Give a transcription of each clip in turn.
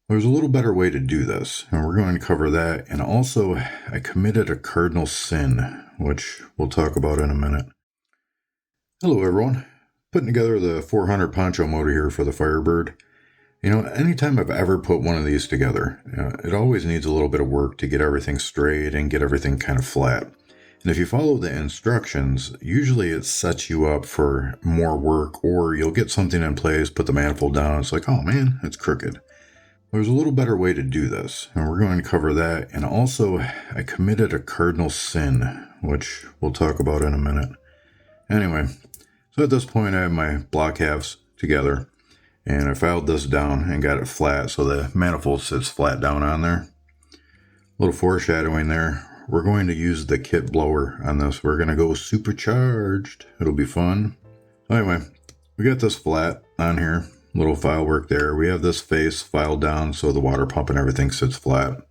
There's a little better way to do this, and we're going to cover that. And also, I committed a cardinal sin, which we'll talk about in a minute. Hello, everyone. Putting together the 400 poncho motor here for the Firebird. You know, anytime I've ever put one of these together, it always needs a little bit of work to get everything straight and get everything kind of flat. And if you follow the instructions, usually it sets you up for more work, or you'll get something in place, put the manifold down, it's like, oh man, it's crooked. There's a little better way to do this, and we're going to cover that. And also, I committed a cardinal sin, which we'll talk about in a minute. Anyway, so at this point I have my block halves together, and I filed this down and got it flat so the manifold sits flat down on there. A little foreshadowing there. We're going to use the kit blower on this. We're going to go supercharged. It'll be fun. Anyway, we got this flat on here. Little file work there. We have this face filed down so the water pump and everything sits flat.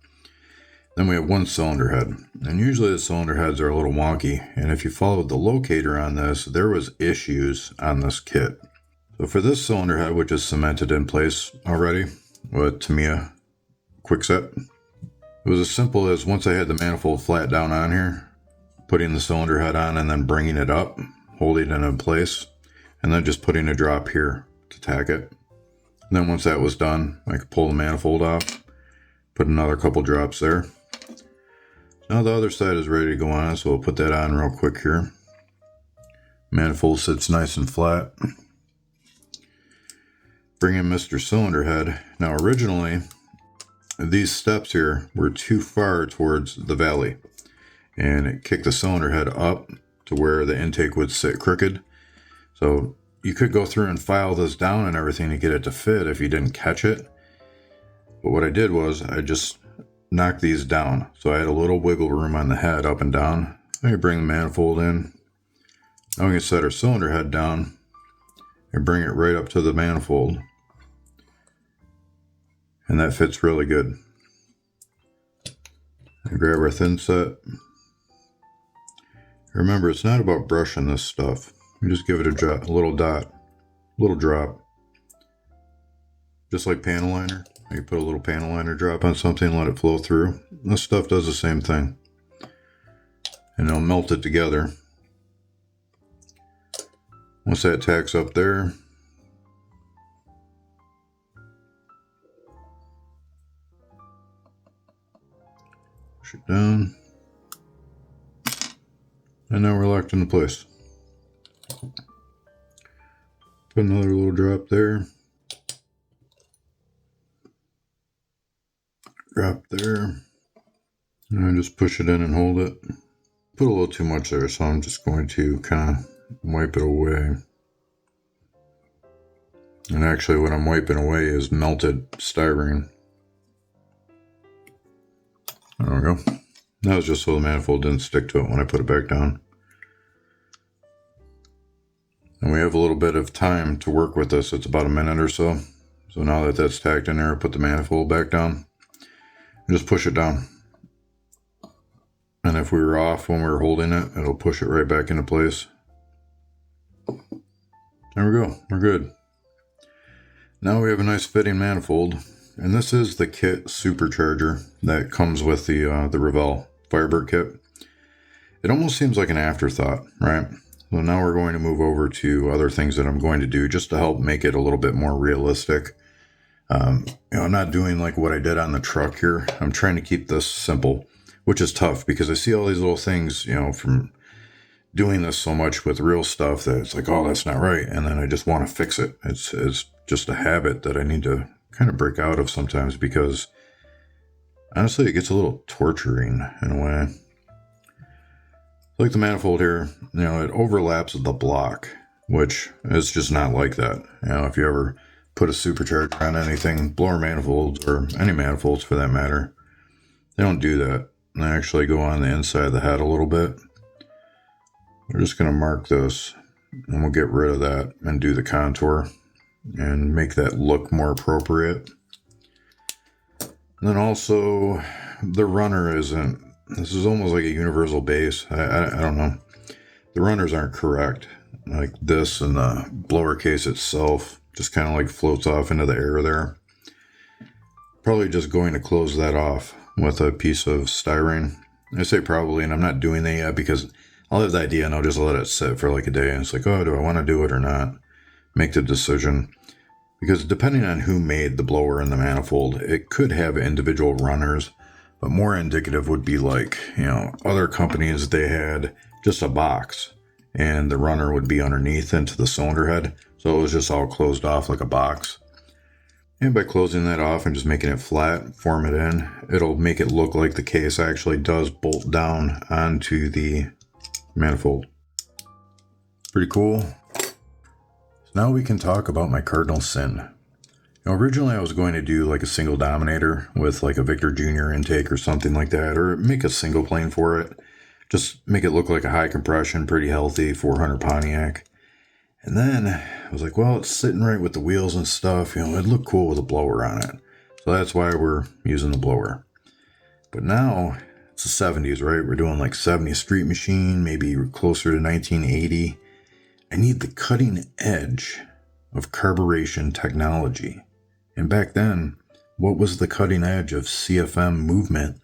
Then we have one cylinder head, and usually the cylinder heads are a little wonky, and if you followed the locator on this, there was issues on this kit. So for this cylinder head, which is cemented in place already with Tamiya quickset, it was as simple as once I had the manifold flat down on here, putting the cylinder head on and then bringing it up, holding it in place, and then just putting a drop here to tack it. And then once that was done, I could pull the manifold off, put another couple drops there. Now the other side is ready to go on, so we'll put that on real quick here. Manifold sits nice and flat. Bring in Mr. Cylinder Head. Now originally, these steps here were too far towards the valley, and it kicked the cylinder head up to where the intake would sit crooked. So you could go through and file this down and everything to get it to fit if you didn't catch it. But what I did was I just knocked these down. So I had a little wiggle room on the head up and down. I can bring the manifold in. Now we can set our cylinder head down and bring it right up to the manifold. And that fits really good. I grab our thin set. Remember, it's not about brushing this stuff. You just give it a little dot, little drop. Just like panel liner. You put a little panel liner drop on something, let it flow through. This stuff does the same thing. And it'll melt it together. Once that tacks up there, push it down. And now we're locked into place. Put another little drop there. Drop there. And I just push it in and hold it. Put a little too much there, so I'm just going to kind of wipe it away. And actually what I'm wiping away is melted styrene. There we go. That was just so the manifold didn't stick to it when I put it back down. And we have a little bit of time to work with this. It's about a minute or so. So now that that's tacked in there, I put the manifold back down. And just push it down. And if we were off when we were holding it, it'll push it right back into place. There we go. We're good. Now we have a nice fitting manifold. And this is the kit supercharger that comes with the Revell Firebird kit. It almost seems like an afterthought, right? So now we're going to move over to other things that I'm going to do just to help make it a little bit more realistic. I'm not doing like what I did on the truck here. I'm trying to keep this simple, which is tough because I see all these little things, from doing this so much with real stuff that it's like, oh, that's not right. And then I just want to fix it. It's just a habit that I need to kind of break out of sometimes because honestly, it gets a little torturing in a way. Like the manifold here, it overlaps the block, which is just not like that. If you ever put a supercharger on anything, blower manifolds, or any manifolds for that matter, they don't do that. They actually go on the inside of the head a little bit. We're just going to mark this, and we'll get rid of that and do the contour and make that look more appropriate. And then also, the runner isn't, this is almost like a universal base. I don't know. The runners aren't correct. Like this and the blower case itself just kind of like floats off into the air there. Probably just going to close that off with a piece of styrene. I say probably, and I'm not doing that yet because I'll have the idea and I'll just let it sit for like a day. And it's like, oh, do I want to do it or not? Make the decision. Because depending on who made the blower and the manifold, it could have individual runners. But more indicative would be like, other companies, they had just a box and the runner would be underneath into the cylinder head. So it was just all closed off like a box. And by closing that off and just making it flat, form it in, it'll make it look like the case actually does bolt down onto the manifold. Pretty cool. So now we can talk about my Cardinal Sin. Originally I was going to do like a single dominator with like a Victor Jr. intake or something like that, or make a single plane for it. Just make it look like a high compression, pretty healthy 400 Pontiac. And then I was like, well, it's sitting right with the wheels and stuff. It'd look cool with a blower on it. So that's why we're using the blower. But now it's the 70s, right? We're doing like 70s Street Machine, maybe closer to 1980. I need the cutting edge of carburation technology. And back then, what was the cutting edge of CFM movement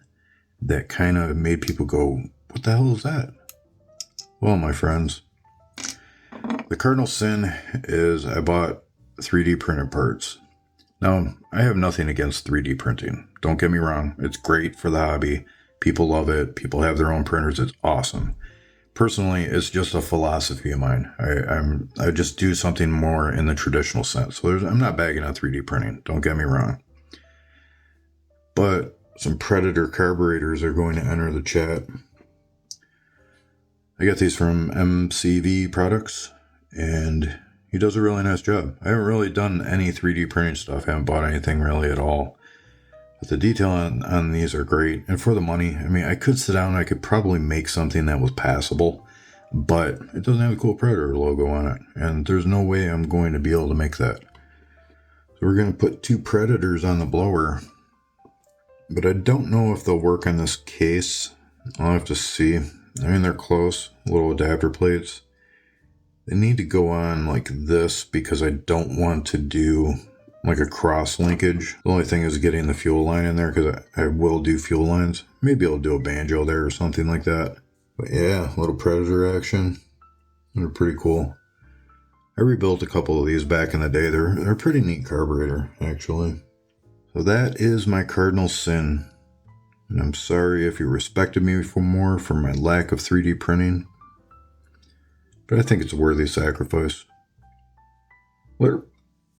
that kind of made people go, what the hell is that? Well, my friends, the Cardinal Sin is I bought 3D printed parts. Now, I have nothing against 3D printing. Don't get me wrong. It's great for the hobby. People love it. People have their own printers. It's awesome. Personally, it's just a philosophy of mine. I just do something more in the traditional sense. So I'm not bagging on 3D printing. Don't get me wrong. But some Predator carburetors are going to enter the chat. I got these from MCV Products, and he does a really nice job. I haven't really done any 3D printing stuff. I haven't bought anything really at all. But the detail on these are great. And for the money, I could sit down and I could probably make something that was passable, but it doesn't have a cool Predator logo on it. And there's no way I'm going to be able to make that. So we're going to put 2 Predators on the blower. But I don't know if they'll work on this case. I'll have to see. They're close. Little adapter plates. They need to go on like this because I don't want to do like a cross linkage. The only thing is getting the fuel line in there because I will do fuel lines. Maybe I'll do a banjo there or something like that. But yeah, little Predator action. They're pretty cool. I rebuilt a couple of these back in the day. They're a pretty neat carburetor, actually. So that is my Cardinal Sin. And I'm sorry if you respected me for more for my lack of 3D printing. But I think it's a worthy sacrifice. Later.